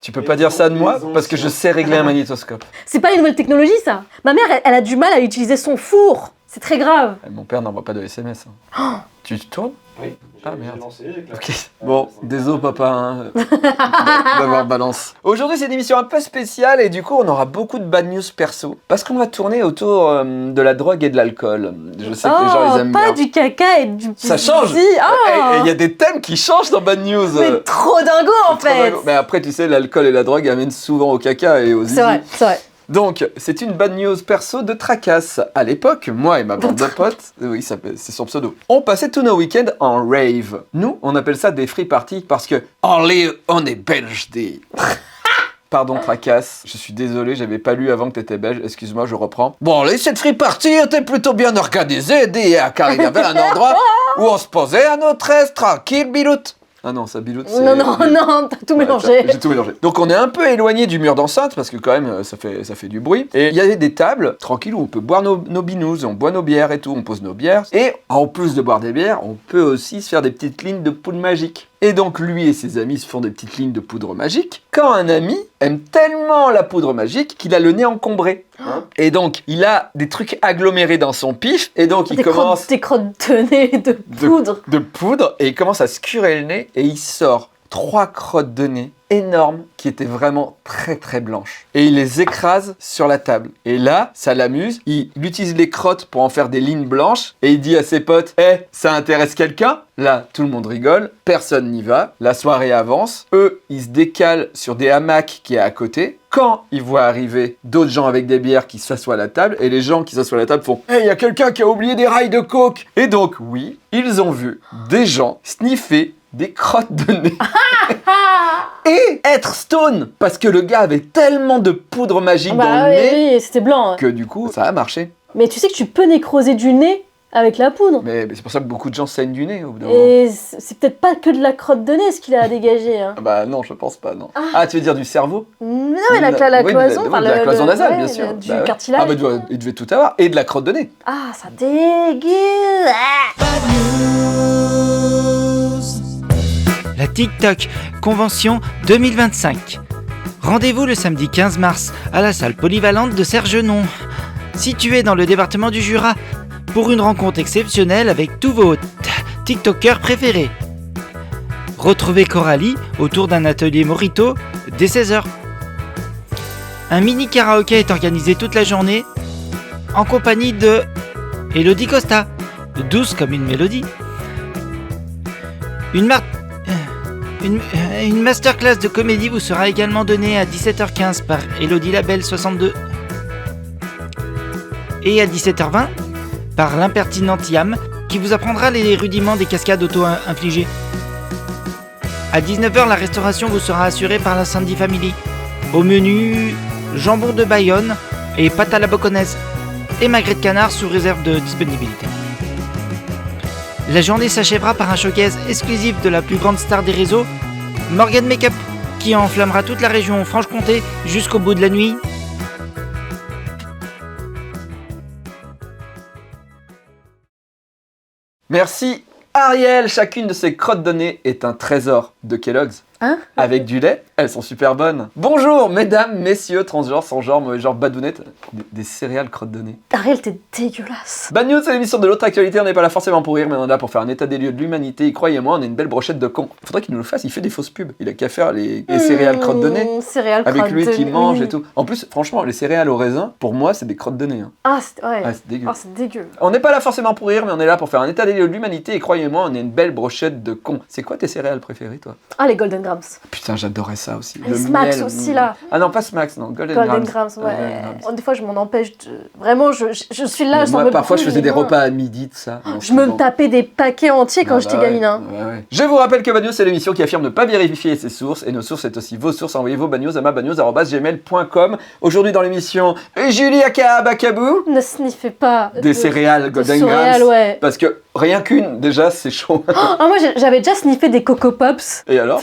Tu peux pas dire ça de moi parce que je sais régler un magnétoscope. C'est pas une nouvelle technologie, ça. Ma mère, elle a du mal à utiliser son four. C'est très grave. Mon père n'envoie pas de SMS. Hein. Tu tournes? Oui. Ah merde. J'ai lancé, j'ai Ok. claqué. Bon, désolé papa hein, d'avoir balance. Aujourd'hui c'est une émission un peu spéciale et du coup on aura beaucoup de bad news perso. Parce qu'on va tourner autour de la drogue et de l'alcool. Je sais que les gens ils aiment pas bien. du caca et du Ça change. pipi. Et il y a des thèmes qui changent dans bad news. Mais trop dingo en Trop fait. dingo. Mais après tu sais l'alcool et la drogue amènent souvent au caca et aux zizi. C'est vrai, c'est vrai. Donc, c'est une bad news perso de Tracasse. À l'époque, moi et ma bande de potes, oui, c'est son pseudo, on passait tous nos week-ends en rave. Nous, on appelle ça des free parties parce que on est belge des... Pardon Tracasse, je suis désolé, j'avais pas lu avant que t'étais belge, excuse-moi, je reprends. Bon, cette free party était plutôt bien organisée, car il y avait un endroit où on se posait à notre aise, tranquille, biloute. Ah non, ça biloute, c'est... Non, t'as tout mélangé. J'ai tout mélangé. Donc on est un peu éloigné du mur d'enceinte parce que quand même ça fait du bruit. Et il y a des tables tranquilles où on peut boire nos binous, on boit nos bières et tout, on pose nos bières. Et en plus de boire des bières, on peut aussi se faire des petites lignes de poudre magique. Et donc lui et ses amis se font des petites lignes de poudre magique. Quand un ami aime tellement la poudre magique qu'il a le nez encombré. Et donc il a des trucs agglomérés dans son pif. Et donc il commence... Des crottes de nez de poudre. De poudre. Et il commence à se curer le nez et il sort 3 crottes de nez énormes qui étaient vraiment très très blanches. Et il les écrase sur la table. Et là, ça l'amuse. Il utilise les crottes pour en faire des lignes blanches. Et il dit à ses potes, ça intéresse quelqu'un? Là, tout le monde rigole. Personne n'y va. La soirée avance. Eux, ils se décalent sur des hamacs qui est à côté. Quand ils voient arriver d'autres gens avec des bières qui s'assoient à la table, et les gens qui s'assoient à la table font « il y a quelqu'un qui a oublié des rails de coke !» Et donc, oui, ils ont vu des gens sniffer des crottes de nez. Et être stone parce que le gars avait tellement de poudre magique dans le nez oui, c'était blanc. que du coup, ça a marché. Mais tu sais que tu peux nécroser du nez avec la poudre. Mais c'est pour ça que beaucoup de gens saignent du nez au bout d'un moment. Et c'est peut-être pas que de la crotte de nez ce qu'il a à dégager. Hein. Bah non, je pense pas, non. Ah, tu veux dire du cerveau? Non, mais la cloison. Oui, de la cloison nasale, bien sûr. Du cartilage. Ah bah il devait tout avoir. Et de la crotte de nez. Ah, ça dégueule. La TikTok Convention 2025. Rendez-vous le samedi 15 mars à la salle polyvalente de Sergenon, située dans le département du Jura, pour une rencontre exceptionnelle avec tous vos TikTokers préférés. Retrouvez Coralie autour d'un atelier Morito dès 16h. Un mini karaoké est organisé toute la journée en compagnie de Elodie Costa, douce comme une mélodie. Une masterclass de comédie vous sera également donnée à 17h15 par Elodie Labelle 62 et à 17h20 par l'impertinente Yam qui vous apprendra les rudiments des cascades auto-infligées. À 19h, la restauration vous sera assurée par la Sandy Family. Au menu, jambon de Bayonne et pâte à la boconnaise et magret de canard sous réserve de disponibilité. La journée s'achèvera par un showcase exclusif de la plus grande star des réseaux, Morgan Makeup, qui enflammera toute la région Franche-Comté jusqu'au bout de la nuit. Merci Ariel. Chacune de ces crottes de nez est un trésor de Kellogg's. Hein? Avec du lait, elles sont super bonnes. Bonjour mesdames, messieurs, transgenres, sans genre, mauvais genre, badounettes, des céréales crottes de nez. Ariel, t'es dégueulasse. Bad News, c'est l'émission de l'autre actualité, on n'est pas là forcément pour rire, mais on est là pour faire un état des lieux de l'humanité, et croyez-moi, on est une belle brochette de cons. Faudrait qu'il nous le fasse, il fait des fausses pubs, il a qu'à faire les céréales crottes de nez. Céréales Avec crottes lui de qui nez. mange et tout. En plus, franchement, les céréales au raisin, pour moi, c'est des crottes de nez. Hein. Ah, c'est dégueu. Oh, c'est dégueu. On n'est pas là forcément pour rire, mais on est là pour faire un état des lieux de l'humanité, et croyez-moi, on est une belle brochette de cons. C'est quoi tes céréales préférées, toi? Ah, les Golden Grams. Putain, j'adorais ça aussi. Les Smacks aussi, là. Ah non, pas Smacks, non. Golden Grams, Grams. ouais. Golden Grams. Des fois, je m'en empêche de... Vraiment, je suis là, je Moi, parfois, je faisais des repas à midi, tout ça. Non, je me tapais des paquets entiers quand j'étais gamine. Hein. Ouais. Je vous rappelle que Bad News, c'est l'émission qui affirme ne pas vérifier ses sources. Et nos sources, c'est aussi vos sources. Envoyez vos Bad News à mabadnews@gmail.com. Aujourd'hui, dans l'émission, Julie Akabakabou. Ne sniffez pas Des céréales Golden céréales, Grams. ouais. Parce que rien qu'une, déjà, c'est chaud. Ah, moi, j'avais déjà sniffé des Coco Pops. Et alors?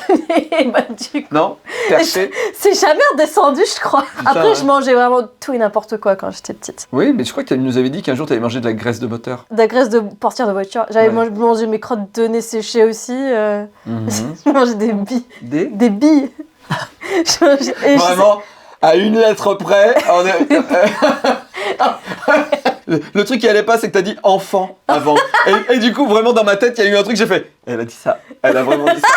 Et bah, du coup... Non? Perché? C'est jamais redescendu, je crois. Putain, Après, ouais. je mangeais vraiment tout et n'importe quoi quand j'étais petite. Oui, mais je crois que tu nous avais dit qu'un jour, tu avais mangé de la graisse de moteur. De la graisse de portière de voiture. J'avais Ouais. mangé mes crottes de nez séchées aussi. Mhm. Je mangeais des billes. Des? Des billes. Vraiment, à une lettre près, on est... Le truc qui allait pas, c'est que t'as dit enfant avant. Et du coup, vraiment, dans ma tête, il y a eu un truc, j'ai fait. Elle a dit ça. Elle a vraiment dit ça.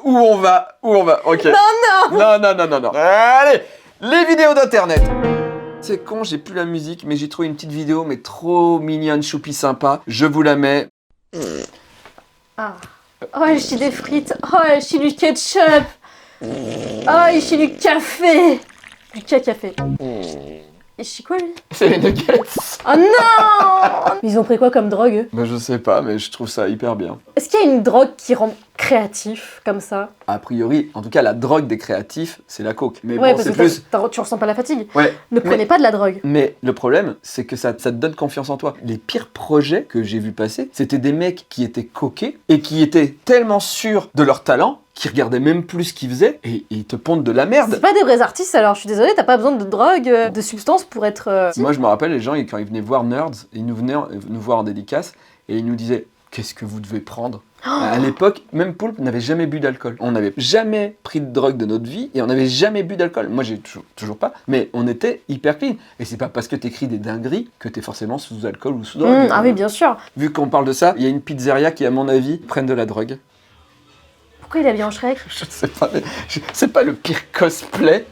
Où on va? Ok. Non. Non. Allez, les vidéos d'internet. C'est con, j'ai plus la musique, mais j'ai trouvé une petite vidéo, mais trop mignonne, choupi, sympa. Je vous la mets. Ah. Oh, elle chie des frites. Oh, elle chie du ketchup. Oh, il chie du café. Du café. Il chie quoi, lui? C'est les nuggets. Oh non! Ils ont pris quoi comme drogue, eux? Bah, je sais pas, mais je trouve ça hyper bien. Est-ce qu'il y a une drogue qui rend créatif, comme ça? A priori, en tout cas, la drogue des créatifs, c'est la coke. Mais Ouais, bon, parce c'est que plus. tu ressens pas la fatigue. Ouais. Ne prenez pas de la drogue. Mais le problème, c'est que ça te donne confiance en toi. Les pires projets que j'ai vu passer, c'était des mecs qui étaient coqués et qui étaient tellement sûrs de leur talent qu'ils regardaient même plus ce qu'ils faisaient et ils te pondent de la merde. C'est pas des vrais artistes, alors je suis désolée, t'as pas besoin de drogue, de substances pour être... Moi, je me rappelle, les gens, quand ils venaient voir Nerds, ils nous venaient nous voir en dédicace et ils nous disaient « Qu'est-ce que vous devez prendre ?» À l'époque, même Poulpe n'avait jamais bu d'alcool. On n'avait jamais pris de drogue de notre vie et on n'avait jamais bu d'alcool. Moi, j'ai toujours pas, mais on était hyper clean. Et c'est pas parce que t'écris des dingueries que t'es forcément sous alcool ou sous drogue. Ah oui, bien sûr. Vu qu'on parle de ça, il y a une pizzeria qui, à mon avis, prennent de la drogue. Pourquoi il est habillé en Shrek? Je sais pas, mais c'est pas le pire cosplay.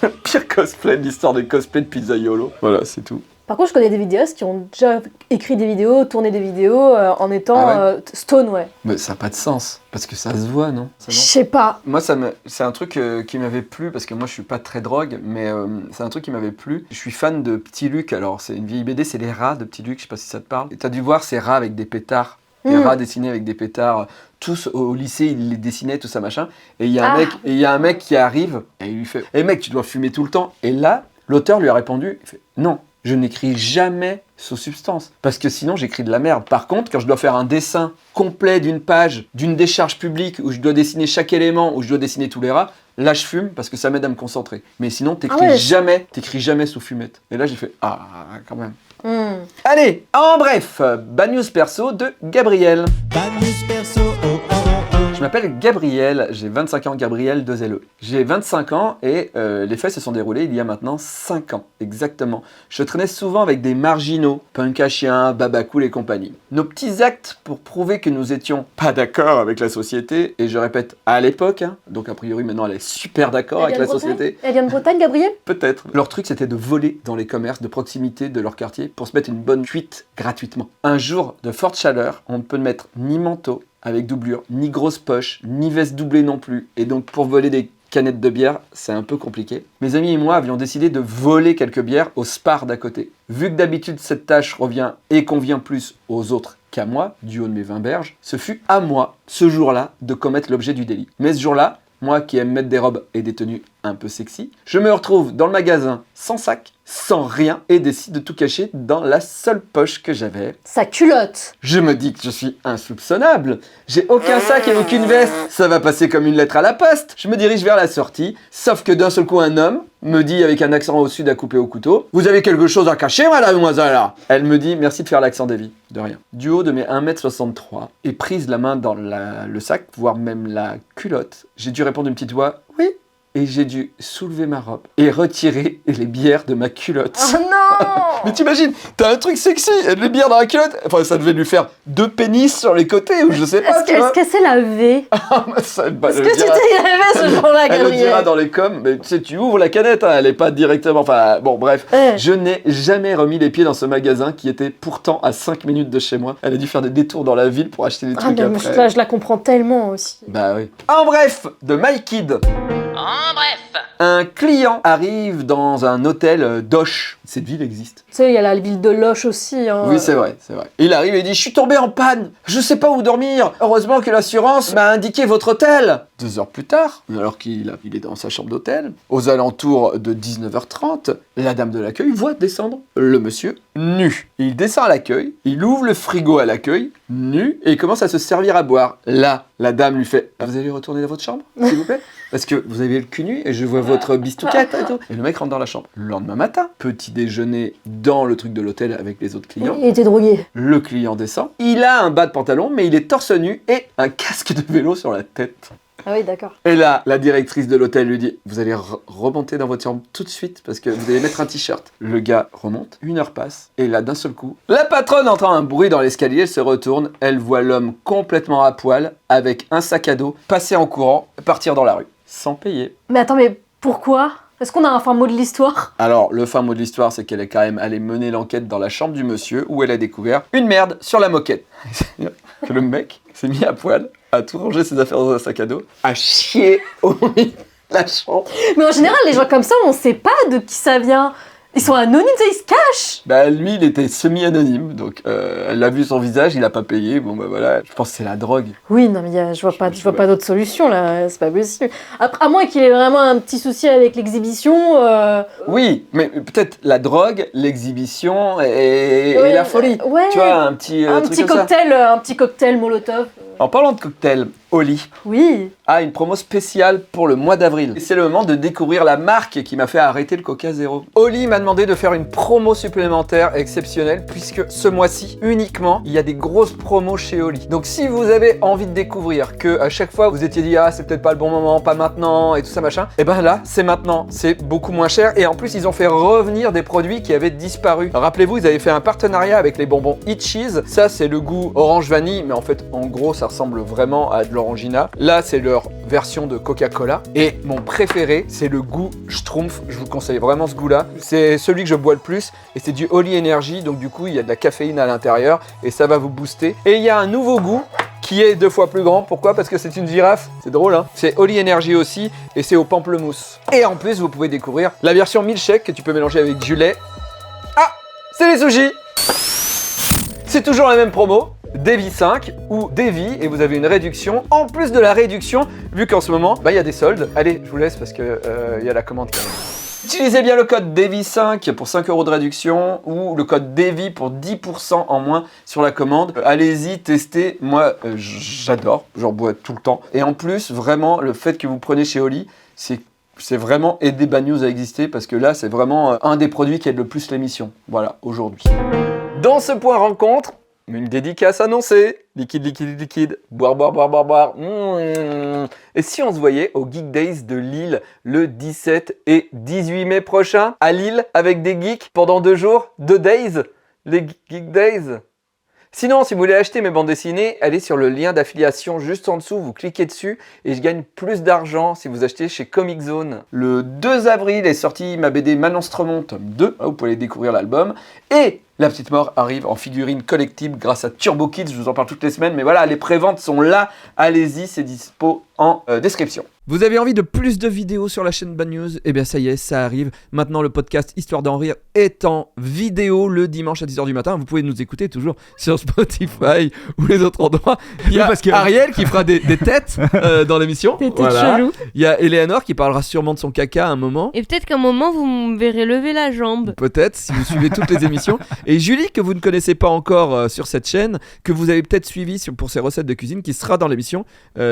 Le pire cosplay de l'histoire des cosplays de Pizzaiolo. Voilà, c'est tout. Par contre, je connais des vidéastes qui ont déjà écrit des vidéos, tourné des vidéos en étant stone, ouais. Mais ça n'a pas de sens, parce que ça se voit, non? Je sais pas. Moi, c'est un truc qui m'avait plu, parce que moi, je suis pas très drogue, mais c'est un truc qui m'avait plu. Je suis fan de Petit Luc, alors c'est une vieille BD, c'est les rats de Petit Luc, je sais pas si ça te parle. Et t'as dû voir ces rats avec des pétards. Des rats dessinés avec des pétards. Tous au lycée, ils les dessinaient, tout ça, machin. Et il y a un mec qui arrive, et il lui fait « Eh mec, tu dois fumer tout le temps !» Et là, l'auteur lui a répondu, il fait « Non, je n'écris jamais sous substance, parce que sinon j'écris de la merde. Par contre, quand je dois faire un dessin complet d'une page, d'une décharge publique, où je dois dessiner chaque élément, où je dois dessiner tous les rats, là je fume, parce que ça m'aide à me concentrer. Mais sinon, t'écris jamais sous fumette. » Et là, j'ai fait « Ah, quand même. » Allez, en bref, bad news perso de Gabriel. Bad news perso, Je m'appelle Gabriel, j'ai 25 ans, Gabriel 2LE. J'ai 25 ans et les faits se sont déroulés il y a maintenant 5 ans, exactement. Je traînais souvent avec des marginaux, punk à chien, babacool et compagnie. Nos petits actes pour prouver que nous étions pas d'accord avec la société, et je répète, à l'époque, hein, donc a priori maintenant elle est super d'accord avec la société. Elle vient de Bretagne, Gabriel? Peut-être. Leur truc, c'était de voler dans les commerces de proximité de leur quartier pour se mettre une bonne cuite gratuitement. Un jour de forte chaleur, on ne peut mettre ni manteau avec doublure, ni grosse poche, ni veste doublée non plus. Et donc, pour voler des canettes de bière, c'est un peu compliqué. Mes amis et moi avions décidé de voler quelques bières au Spar d'à côté. Vu que d'habitude, cette tâche revient et convient plus aux autres qu'à moi, du haut de mes 20 berges, ce fut à moi, ce jour-là, de commettre l'objet du délit. Mais ce jour-là, moi qui aime mettre des robes et des tenues un peu sexy, je me retrouve dans le magasin sans sac, sans rien, et décide de tout cacher dans la seule poche que j'avais. Sa culotte. Je me dis que je suis insoupçonnable. J'ai aucun sac et aucune veste. Ça va passer comme une lettre à la poste. Je me dirige vers la sortie, sauf que d'un seul coup un homme me dit avec un accent au sud à couper au couteau « Vous avez quelque chose à cacher, mademoiselle ?» Elle me dit « Merci de faire l'accent des vies. » De rien. Du haut de mes 1m63 et prise la main dans le sac, voire même la culotte, j'ai dû répondre une petite voix « Oui ». Et j'ai dû soulever ma robe et retirer les bières de ma culotte. Oh non! Mais t'imagines, t'as un truc sexy et les bières dans la culotte. Enfin, ça devait lui faire 2 pénis sur les côtés ou je sais pas. Est-ce qu'elle s'est lavée? Est-ce que tu t'es lavé ce jour-là, Elle le Gabriel? dira dans les coms, mais tu sais, tu ouvres la canette, hein, elle est pas directement. Enfin, bon, bref. Je n'ai jamais remis les pieds dans ce magasin qui était pourtant à 5 minutes de chez moi. Elle a dû faire des détours dans la ville pour acheter des trucs après. Là, je la comprends tellement aussi. Bah oui. En bref, de My Kid. En bref. Un client arrive dans un hôtel d'Oche. Cette ville existe. Tu sais, il y a la ville de Loche aussi. Hein. Oui, c'est vrai, c'est vrai. Il arrive et dit « Je suis tombé en panne, je sais pas où dormir. Heureusement que l'assurance m'a indiqué votre hôtel. » 2 heures plus tard, alors qu'il est dans sa chambre d'hôtel, aux alentours de 19h30, la dame de l'accueil voit descendre le monsieur nu. Il descend à l'accueil, il ouvre le frigo à l'accueil, nu, et il commence à se servir à boire. Là, la dame lui fait « Vous allez retourner dans votre chambre, s'il vous plaît ? Parce que vous avez le cul nu et je vois votre bistouquette et tout. » Et le mec rentre dans la chambre. Le lendemain matin, petit déjeuner dans le truc de l'hôtel avec les autres clients. Il était drogué. Le client descend. Il a un bas de pantalon, mais il est torse nu et un casque de vélo sur la tête. Ah oui, d'accord. Et là, la directrice de l'hôtel lui dit, vous allez remonter dans votre chambre tout de suite parce que vous allez mettre un t-shirt. Le gars remonte, 1 heure passe, et là, d'un seul coup, la patronne entend un bruit dans l'escalier, elle se retourne, elle voit l'homme complètement à poil, avec un sac à dos, passer en courant, partir dans la rue, sans payer. Mais attends, mais pourquoi? Est-ce qu'on a un fin mot de l'histoire? Alors, le fin mot de l'histoire, c'est qu'elle est quand même allée mener l'enquête dans la chambre du monsieur, où elle a découvert une merde sur la moquette. Que le mec s'est mis à poil, a tout rangé ses affaires dans un sac à dos, a chié au milieu de la chambre. Mais en général, les gens comme ça, on sait pas de qui ça vient. Ils sont anonymes, ils se cachent. Bah lui, il était semi-anonyme, donc elle a vu son visage, il a pas payé, bon bah voilà, je pense que c'est la drogue. Oui, non, mais je vois pas d'autre solution là, c'est pas possible. Après, à moins qu'il ait vraiment un petit souci avec l'exhibition. Oui, mais peut-être la drogue, l'exhibition et la folie. Ouais. Tu vois, un petit truc comme ça. Un petit cocktail Molotov. En parlant de cocktail, Oli Oui. a une promo spéciale pour le mois d'avril. Et c'est le moment de découvrir la marque qui m'a fait arrêter le Coca Zéro. Oli m'a demandé de faire une promo supplémentaire exceptionnelle puisque ce mois-ci, uniquement, il y a des grosses promos chez Oli. Donc si vous avez envie de découvrir que à chaque fois vous étiez dit ah c'est peut-être pas le bon moment, pas maintenant et tout ça machin, et ben là c'est maintenant, c'est beaucoup moins cher et en plus ils ont fait revenir des produits qui avaient disparu. Rappelez-vous, ils avaient fait un partenariat avec les bonbons Itchies. Ça c'est le goût orange vanille, mais en fait en gros ça ressemble vraiment à de l'orangina. Là c'est leur version de Coca-Cola et mon préféré c'est le goût Schtroumpf. Je vous conseille vraiment ce goût-là. C'est celui que je bois le plus et c'est du Oli Energy, donc du coup il y a de la caféine à l'intérieur et ça va vous booster. Et il y a un nouveau goût qui est 2 fois plus grand. Pourquoi? Parce que c'est une girafe. C'est drôle, hein? C'est Oli Energy aussi et c'est au pamplemousse. Et en plus vous pouvez découvrir la version milkshake que tu peux mélanger avec du lait. Ah, c'est les sushis. C'est toujours la même promo. Davy 5 ou Davy et vous avez une réduction. En plus de la réduction, vu qu'en ce moment, il y a des soldes. Allez, je vous laisse parce que y a la commande quand même. Utilisez bien le code Davy5 pour 5 € de réduction ou le code Davy pour 10% en moins sur la commande. Allez-y, testez. Moi, j'adore. J'en bois tout le temps. Et en plus, vraiment, le fait que vous preniez chez Oli, c'est vraiment aider Bad News à exister parce que là, c'est vraiment un des produits qui aide le plus l'émission. Voilà, aujourd'hui. Dans ce point rencontre, une dédicace annoncée. Liquide, liquide, liquide. Boire, boire, boire, boire, boire. Et si on se voyait au Geek Days de Lille le 17 et 18 mai prochain à Lille avec des geeks pendant 2 jours, 2 days, les Geek Days. Sinon, si vous voulez acheter mes bandes dessinées, allez sur le lien d'affiliation juste en dessous, vous cliquez dessus et je gagne plus d'argent si vous achetez chez Comic Zone. Le 2 avril est sortie ma BD Manon Stromont tome 2, vous pouvez aller découvrir l'album. Et La Petite Mort arrive en figurine collectible grâce à Turbo Kids, je vous en parle toutes les semaines, mais voilà, les préventes sont là, allez-y, c'est dispo en description. Vous avez envie de plus de vidéos sur la chaîne Bad News? Eh bien ça y est, ça arrive. Maintenant le podcast Histoire d'en rire est en vidéo le dimanche à 10h du matin. Vous pouvez nous écouter toujours sur Spotify ou les autres endroits. Il y a Ariel qui fera des têtes dans l'émission. Des têtes cheloues. Il y a Eleanor qui parlera sûrement de son caca à un moment. Et peut-être qu'à un moment vous me verrez lever la jambe. Peut-être si vous suivez toutes les émissions. Et Julie que vous ne connaissez pas encore sur cette chaîne, que vous avez peut-être suivi pour ses recettes de cuisine, qui sera dans l'émission.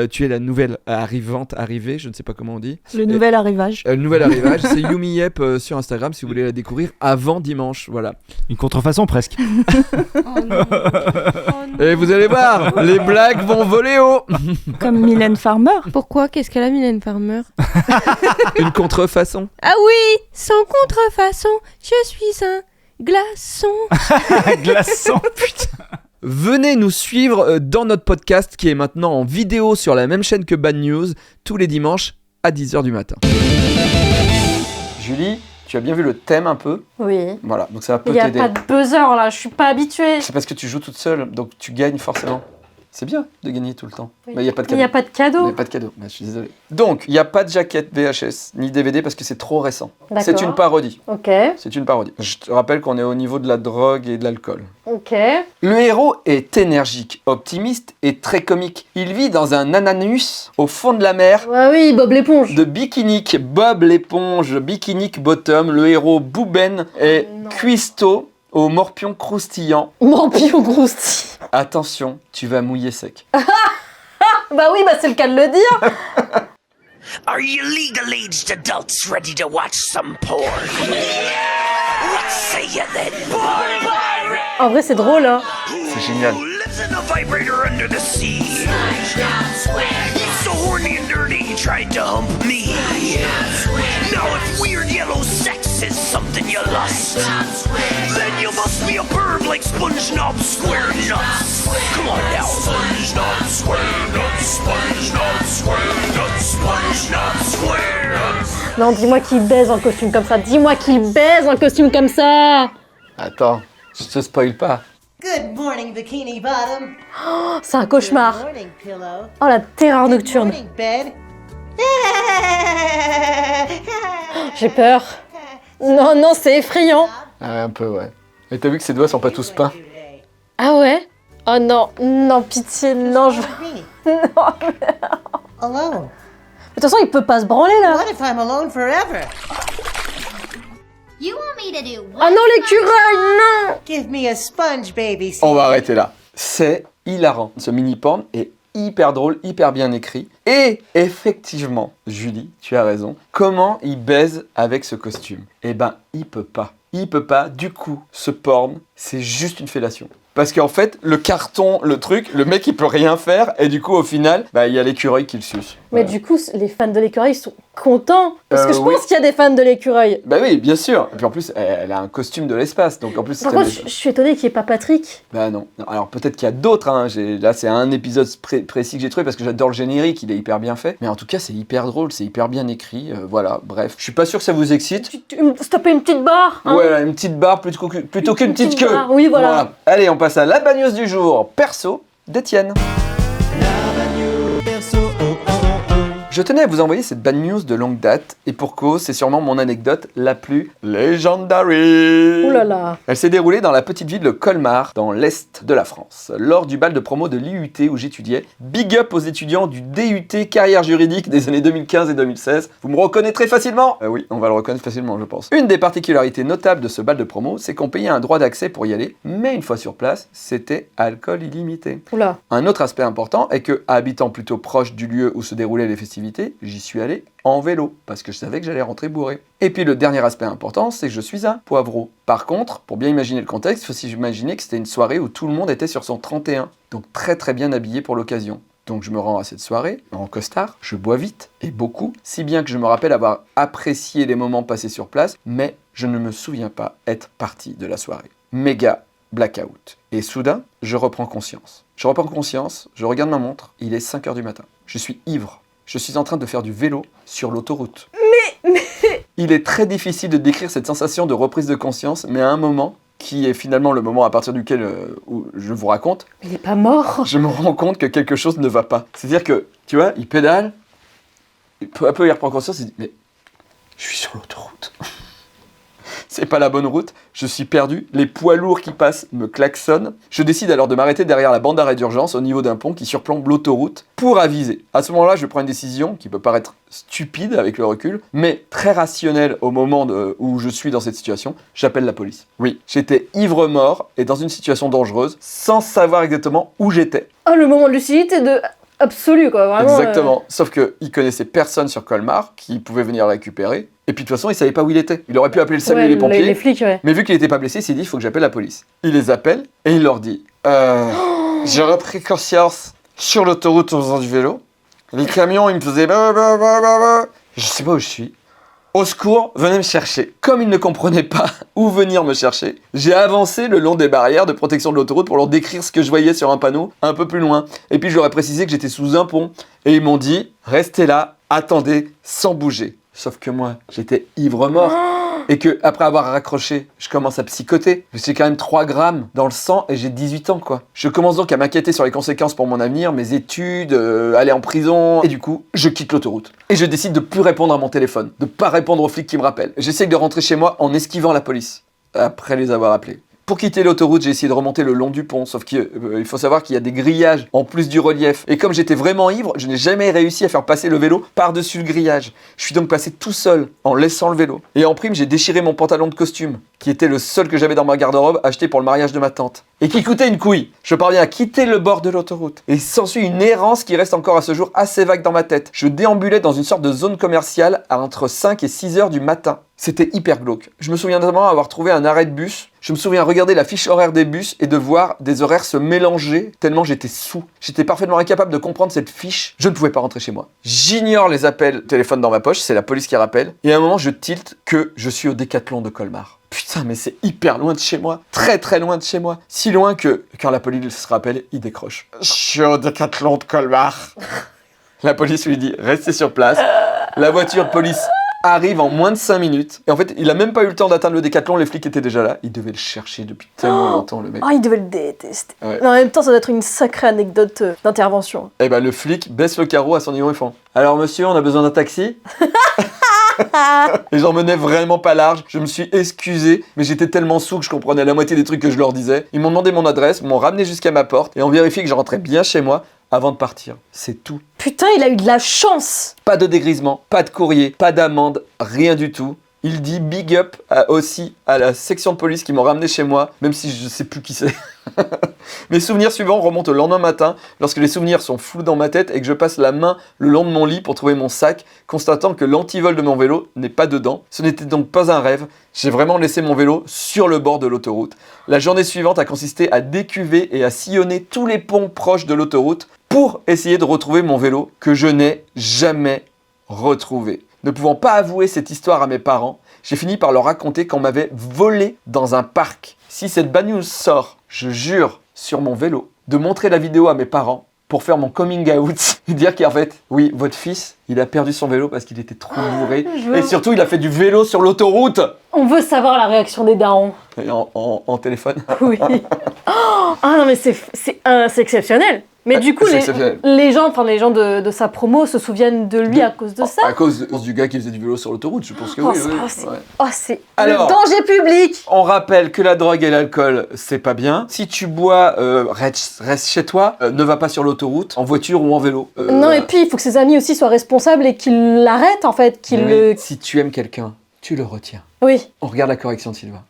Tu es la nouvelle arrivée, je ne sais pas comment on dit. Le nouvel arrivage. Le nouvel arrivage, c'est Yumi Yep sur Instagram si vous voulez la découvrir avant dimanche. Voilà. Une contrefaçon presque. Oh non. Et vous allez voir, les blagues vont voler haut. Comme Mylène Farmer. Pourquoi? Qu'est-ce qu'elle a, Mylène Farmer? Une contrefaçon. Ah oui, sans contrefaçon, je suis un glaçon. Glaçon, putain. Venez nous suivre dans notre podcast qui est maintenant en vidéo sur la même chaîne que Bad News tous les dimanches à 10h du matin. Julie, tu as bien vu le thème un peu? Oui. Voilà, donc ça va peut Il n'y a t'aider. pas de buzzer là, je suis pas habituée. C'est parce que tu joues toute seule, donc tu gagnes forcément. C'est bien de gagner tout le temps. Oui. Mais il n'y a pas de Il n'y cadeau. a pas de cadeau. Il n'y a pas de cadeau, je suis désolé. Donc, il n'y a pas de jaquette VHS ni DVD parce que c'est trop récent. D'accord. C'est une parodie. Ok, C'est une parodie. Je te rappelle qu'on est au niveau de la drogue et de l'alcool. ok. Le héros est énergique, optimiste et très comique. Il vit dans un ananus au fond de la mer Ouais, oui, Bob l'éponge. de Bikinic, Bob l'éponge, Bikinic Bottom. Le héros Bouben est non. cuistot au morpion croustillant. Morpion Grousti. Attention, tu vas mouiller sec. Bah oui, bah c'est le cas de le dire. Are you legal-aged adults ready to watch some porn? What say you then, boy? En vrai, c'est drôle, hein. C'est génial. Hasn't a vibrator under the sea. He's so horny and dirty, he tried to hump me. Now if weird yellow sex is something you lust, then you must be a perv like SpongeNob SquareNuts. Come on now, SpongeNob SquareNuts, SpongeNob SquareNuts, SpongeNob SquareNuts. Non, dis-moi qu'il baise en costume comme ça. Dis-moi qu'il baise en costume comme ça. Attends, je te spoil pas. Good morning, Bikini Bottom. Oh, c'est un cauchemar. Good morning, Pillow. Oh, la terreur Good nocturne. morning, Bed. J'ai peur. Non, non, c'est effrayant. Ah, un peu, ouais. Et t'as vu que ses doigts sont pas tous peints? Ah ouais? Oh non, non, pitié, non, je... Non. Alone. De toute façon, il peut pas se branler, là. What if I'm alone forever? You want me to do what? Ah non, l'écureuil, non. Give me a sponge, baby. On va arrêter là. C'est hilarant. Ce mini-porn est hyper drôle, hyper bien écrit. Et effectivement, Julie, tu as raison. Comment il baise avec ce costume? Eh ben, il peut pas. Il peut pas. Du coup, ce porn, c'est juste une fellation. Parce qu'en fait, le carton, le truc, le mec, il peut rien faire. Et du coup, au final, bah, il y a l'écureuil qui le suce. Mais Voilà. du coup, les fans de l'écureuil sont contents. Parce que je oui. pense qu'il y a des fans de l'écureuil. Bah oui, bien sûr. Et puis en plus, elle a un costume de l'espace. Donc en plus, Par contre, je suis étonnée qu'il n'y ait pas Patrick. Bah non. Non, alors peut-être qu'il y a d'autres. Hein. Là, c'est un épisode précis que j'ai trouvé parce que j'adore le générique. Il est hyper bien fait. Mais en tout cas, c'est hyper drôle. C'est hyper bien écrit. Voilà, bref. Je suis pas sûr que ça vous excite. Se taper une petite barre. Hein. Ouais, là, une petite barre plutôt qu'une petite queue. Barre, oui, voilà. Allez, on passe à la bagneuse du jour. Perso d'Étienne. Je tenais à vous envoyer cette bad news de longue date, et pour cause, c'est sûrement mon anecdote la plus legendary. Ouh là là. Elle s'est déroulée dans la petite ville de Colmar, dans l'est de la France, lors du bal de promo de l'IUT où j'étudiais. Big up aux étudiants du DUT carrière juridique des années 2015 et 2016. Vous me reconnaîtrez facilement? Oui, on va le reconnaître facilement, je pense. Une des particularités notables de ce bal de promo, c'est qu'on payait un droit d'accès pour y aller, mais une fois sur place, c'était alcool illimité. Oula. Un autre aspect important est que, habitant plutôt proche du lieu où se déroulaient les festivités, j'y suis allé en vélo, parce que je savais que j'allais rentrer bourré. Et puis le dernier aspect important, c'est que je suis un poivreau. Par contre, pour bien imaginer le contexte, il faut s'imaginer que c'était une soirée où tout le monde était sur son 31, donc très très bien habillé pour l'occasion. Donc je me rends à cette soirée, en costard, je bois vite, et beaucoup, si bien que je me rappelle avoir apprécié les moments passés sur place, mais je ne me souviens pas être parti de la soirée. Méga blackout. Et soudain, je reprends conscience. Je regarde ma montre, il est 5h du matin. Je suis ivre. Je suis en train de faire du vélo sur l'autoroute. Mais... Il est très difficile de décrire cette sensation de reprise de conscience, mais à un moment, qui est finalement le moment à partir duquel où je vous raconte, Il est pas mort. je me rends compte que quelque chose ne va pas. C'est-à-dire que, tu vois, il pédale, et peu à peu il reprend conscience, il dit « Mais je suis sur l'autoroute. C'est pas la bonne route, je suis perdu, les poids lourds qui passent me klaxonnent. Je décide alors de m'arrêter derrière la bande d'arrêt d'urgence au niveau d'un pont qui surplombe l'autoroute pour aviser. À ce moment-là, je prends une décision qui peut paraître stupide avec le recul, mais très rationnelle au moment où je suis dans cette situation. J'appelle la police. Oui, j'étais ivre-mort et dans une situation dangereuse, sans savoir exactement où j'étais. Oh, le moment de lucidité de... absolu, quoi. Vraiment, Exactement. Sauf qu'il connaissait personne sur Colmar qui pouvait venir le récupérer. Et puis de toute façon, il savait pas où il était. Il aurait pu appeler le SAMU et les pompiers. Les flics, ouais. Mais vu qu'il n'était pas blessé, il s'est dit, il faut que j'appelle la police. Il les appelle et il leur dit, j'ai repris conscience sur l'autoroute en faisant du vélo. Les camions, ils me faisaient... Je sais pas où je suis. Au secours, venez me chercher. Comme ils ne comprenaient pas où venir me chercher, j'ai avancé le long des barrières de protection de l'autoroute pour leur décrire ce que je voyais sur un panneau un peu plus loin. Et puis je leur ai précisé que j'étais sous un pont. Et ils m'ont dit, restez là, attendez, sans bouger. Sauf que moi, j'étais ivre-mort. Et que après avoir raccroché, je commence à psychoter. J'ai quand même 3 grammes dans le sang et j'ai 18 ans, quoi. Je commence donc à m'inquiéter sur les conséquences pour mon avenir, mes études, aller en prison. Et du coup, je quitte l'autoroute. Et je décide de plus répondre à mon téléphone, de pas répondre aux flics qui me rappellent. J'essaye de rentrer chez moi en esquivant la police, après les avoir appelés. Pour quitter l'autoroute, j'ai essayé de remonter le long du pont, sauf qu'il faut savoir qu'il y a des grillages en plus du relief. Et comme j'étais vraiment ivre, je n'ai jamais réussi à faire passer le vélo par-dessus le grillage. Je suis donc passé tout seul, en laissant le vélo. Et en prime, j'ai déchiré mon pantalon de costume, qui était le seul que j'avais dans ma garde-robe, acheté pour le mariage de ma tante. et qui coûtait une couille. Je parviens à quitter le bord de l'autoroute. Et s'ensuit une errance qui reste encore à ce jour assez vague dans ma tête. Je déambulais dans une sorte de zone commerciale à entre 5 et 6 heures du matin. C'était hyper glauque. Je me souviens notamment avoir trouvé un arrêt de bus. Je me souviens regarder la fiche horaire des bus et de voir des horaires se mélanger tellement j'étais saoul. J'étais parfaitement incapable de comprendre cette fiche. Je ne pouvais pas rentrer chez moi. J'ignore les appels téléphone dans ma poche, c'est la police qui rappelle. Et à un moment, je tilte que je suis au Décathlon de Colmar. Putain, mais c'est hyper loin de chez moi. Très très loin de chez moi. Si loin que, quand la police se rappelle, il décroche. Je suis au Décathlon de Colmar. La police lui dit, restez sur place. La voiture police arrive en moins de 5 minutes. Et en fait, il a même pas eu le temps d'atteindre le Décathlon, les flics étaient déjà là. Il devait le chercher depuis tellement longtemps, le mec. Oh, il devait le détester. Ouais. Mais en même temps, ça doit être une sacrée anecdote d'intervention. Et ben le flic baisse le carreau à son niveau et fond. Alors monsieur, on a besoin d'un taxi. Et j'en menais vraiment pas large. Je me suis excusé, mais j'étais tellement saoul que je comprenais la moitié des trucs que je leur disais. Ils m'ont demandé mon adresse, m'ont ramené jusqu'à ma porte et ont vérifié que je rentrais bien chez moi avant de partir. C'est tout. Putain, il a eu de la chance. Pas de dégrisement, pas de courrier, pas d'amende, rien du tout. Il dit big up aussi à la section de police qui m'ont ramené chez moi, même si je sais plus qui c'est. Mes souvenirs suivants remontent au lendemain matin, lorsque les souvenirs sont flous dans ma tête et que je passe la main le long de mon lit pour trouver mon sac, constatant que l'antivol de mon vélo n'est pas dedans. Ce n'était donc pas un rêve, j'ai vraiment laissé mon vélo sur le bord de l'autoroute. La journée suivante a consisté à décuver et à sillonner tous les ponts proches de l'autoroute pour essayer de retrouver mon vélo que je n'ai jamais retrouvé. Ne pouvant pas avouer cette histoire à mes parents, j'ai fini par leur raconter qu'on m'avait volé dans un parc. Si cette bad news sort, je jure sur mon vélo de montrer la vidéo à mes parents pour faire mon coming out et dire qu'en fait, oui, votre fils, il a perdu son vélo parce qu'il était trop bourré. Et surtout, il a fait du vélo sur l'autoroute. On veut savoir la réaction des darons. Et en téléphone. Oui. Oh, ah non, mais c'est exceptionnel. Mais du coup, C'est les gens de sa promo se souviennent de lui à cause de ça. À cause du gars qui faisait du vélo sur l'autoroute, je pense que oui. C'est Alors, le danger public. On rappelle que la drogue et l'alcool, c'est pas bien. Si tu bois, reste chez toi, ne va pas sur l'autoroute, en voiture ou en vélo. Non, et puis il faut que ses amis aussi soient responsables et qu'ils l'arrêtent en fait. Si tu aimes quelqu'un, tu le retiens. Oui. On regarde la correction de Sylvain.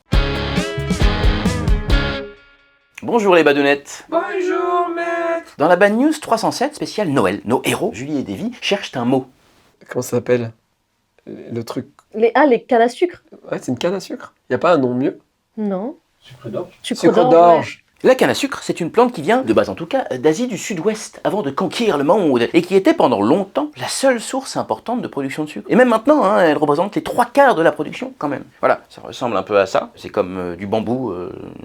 Bonjour les badounettes. Bonjour maître. Dans la Bad News 307 spéciale Noël, nos héros, Julie et Davy, cherchent un mot. Comment ça s'appelle le truc? Les cannes à sucre. Ouais, c'est une canne à sucre. Y a pas un nom mieux? Non. Sucre d'orge. Sucre d'orge. La canne à sucre, c'est une plante qui vient, de base en tout cas, d'Asie du Sud-Ouest, avant de conquérir le monde, et qui était pendant longtemps la seule source importante de production de sucre. Et même maintenant, elle représente les 3/4 de la production, quand même. Voilà, ça ressemble un peu à ça. C'est comme du bambou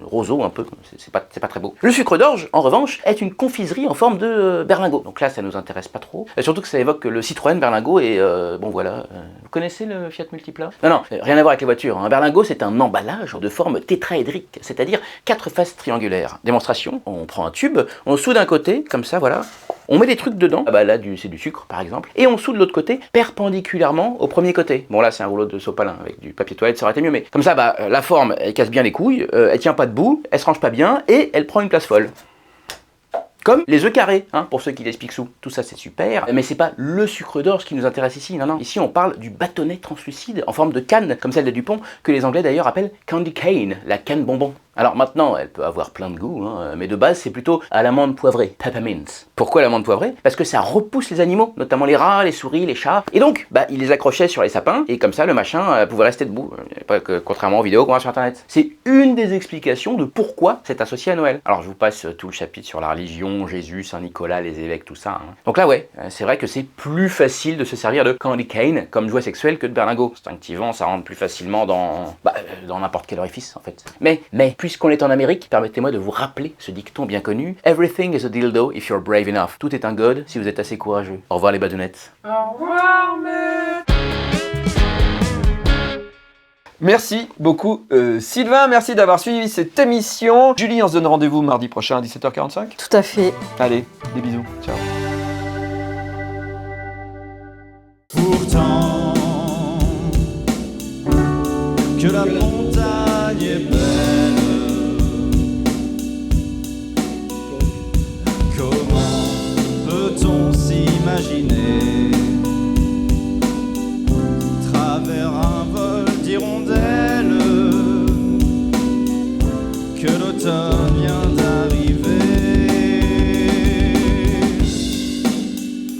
roseau, un peu. C'est pas très beau. Le sucre d'orge, en revanche, est une confiserie en forme de berlingot. Donc là, ça nous intéresse pas trop. Surtout que ça évoque le Citroën berlingot, et bon voilà. Vous connaissez le Fiat Multipla? Non, rien à voir avec les voitures. Un berlingot, c'est un emballage de forme tétraédrique, c'est-à-dire 4 faces triangulaires. Démonstration, on prend un tube, on soude d'un côté, comme ça, voilà. On met des trucs dedans, ah bah là c'est du sucre par exemple, et on soude de l'autre côté perpendiculairement au premier côté. Bon là c'est un rouleau de sopalin avec du papier toilette, ça aurait été mieux, mais comme ça la forme elle casse bien les couilles, elle tient pas debout, elle se range pas bien et elle prend une place folle. Comme les œufs carrés, pour ceux qui les Picsou. Tout ça c'est super, mais c'est pas le sucre d'orge qui nous intéresse ici, non. Ici on parle du bâtonnet translucide en forme de canne, comme celle de Dupont, que les Anglais d'ailleurs appellent candy cane, la canne bonbon. Alors maintenant, elle peut avoir plein de goûts, mais de base c'est plutôt à l'amande poivrée, peppermint. Pourquoi l'amande poivrée? Parce que ça repousse les animaux, notamment les rats, les souris, les chats. Et donc, ils les accrochaient sur les sapins, et comme ça le machin pouvait rester debout. Pas que, contrairement aux vidéos qu'on voit sur internet. C'est une des explications de pourquoi c'est associé à Noël. Alors je vous passe tout le chapitre sur la religion, Jésus, Saint-Nicolas, les évêques, tout ça. Donc là ouais, c'est vrai que c'est plus facile de se servir de candy cane comme jouet sexuel que de berlingot. Instinctivement, ça rentre plus facilement dans n'importe quel orifice en fait. Mais puisqu'on est en Amérique, permettez-moi de vous rappeler ce dicton bien connu. Everything is a dildo if you're brave enough. Tout est un god si vous êtes assez courageux. Au revoir les badounettes. Au revoir maître. Merci beaucoup Sylvain, merci d'avoir suivi cette émission. Julie, on se donne rendez-vous mardi prochain à 17h45. Tout à fait. Allez, des bisous, ciao. Pourtant que la